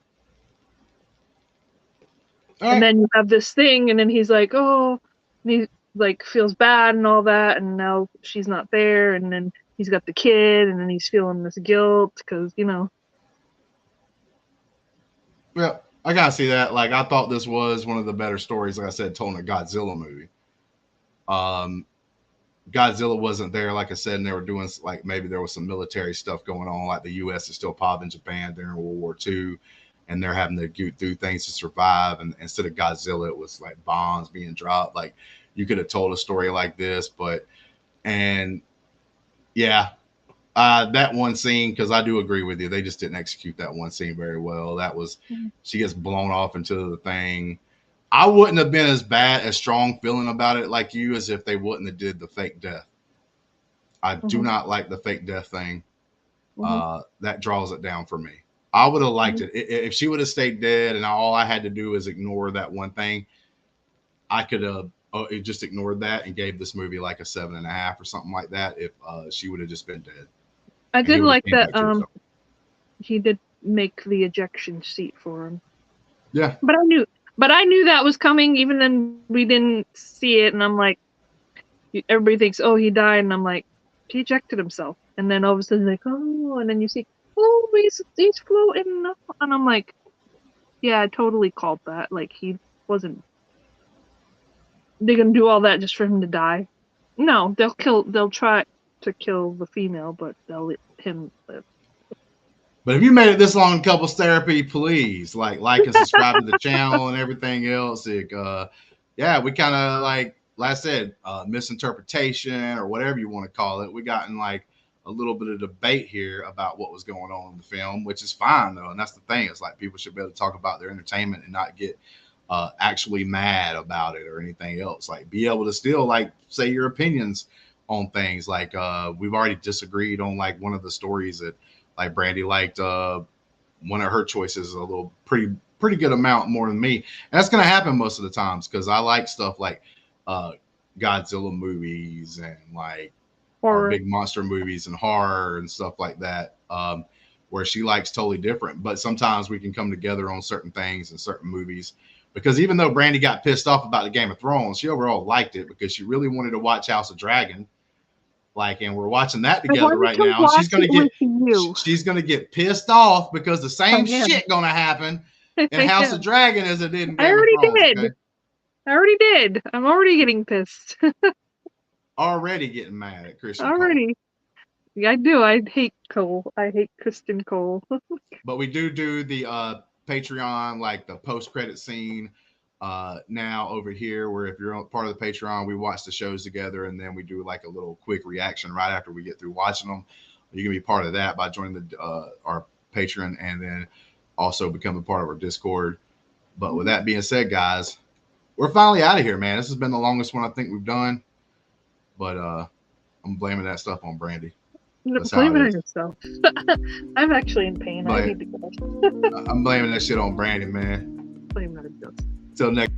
And then you have this thing, and then he's like, oh, and he like feels bad and all that, and now she's not there, and then he's got the kid, and then he's feeling this guilt because, you know. Yeah, I gotta see that. Like, I thought this was one of the better stories, like I said, told in a Godzilla movie. Godzilla wasn't there, like I said, and they were doing, like, maybe there was some military stuff going on, like the U.S. is still popping Japan during World War II, and they're having to go through things to survive. And instead of Godzilla, it was like bombs being dropped. Like, you could have told a story like this, and yeah, that one scene, because I do agree with you, they just didn't execute that one scene very well. That was, she gets blown off into the thing. I wouldn't have been as strong feeling about it like you as if they wouldn't have did the fake death. I do not like the fake death thing. That draws it down for me. I would have liked it if she would have stayed dead and all I had to do is ignore that one thing. I could have just ignored that and gave this movie like a 7.5 or something like that if she would have just been dead. I did like that he did make the ejection seat for him. Yeah. But I knew that was coming, even then we didn't see it, and I'm like, everybody thinks, oh, he died, and I'm like, he ejected himself. And then all of a sudden, like, oh, and then you see, oh, he's floating up. And I'm like, yeah, I totally called that. Like, he wasn't, they're gonna do all that just for him to die. No, they'll try to kill the female, but they'll let him live. But if you made it this long in couples therapy, please like and subscribe to the channel and everything else. Yeah, we kind of like I said, misinterpretation or whatever you want to call it. We got in like a little bit of debate here about what was going on in the film, which is fine though. And that's the thing. It's like people should be able to talk about their entertainment and not get actually mad about it or anything else. Like, be able to still like say your opinions on things. Like we've already disagreed on like one of the stories that like Brandi liked one of her choices a little pretty good amount more than me. And that's going to happen most of the times because I like stuff like Godzilla movies and like horror, big monster movies and horror and stuff like that, where she likes totally different. But sometimes we can come together on certain things and certain movies. Because even though Brandi got pissed off about the Game of Thrones, she overall liked it because she really wanted to watch House of Dragon. Like, and we're watching that together right now. She's gonna get pissed off because the same shit gonna happen in House of Dragon as it did in Game of Thrones. Okay? I already did. I'm already getting pissed. Already getting mad at Christian already. Cole. Yeah, I do. I hate Cole. I hate Kristen Cole. But we do the Patreon, like the post-credit scene now over here, where if you're part of the Patreon, we watch the shows together and then we do like a little quick reaction right after we get through watching them. You can be part of that by joining our Patreon and then also become a part of our Discord. But with that being said, guys, we're finally out of here, man. This has been the longest one I think we've done, but I'm blaming that stuff on Brandi. Blame it on yourself. I'm actually in pain. I need to go. I'm blaming that shit on Brandi, man. Blame it on yourself. Till next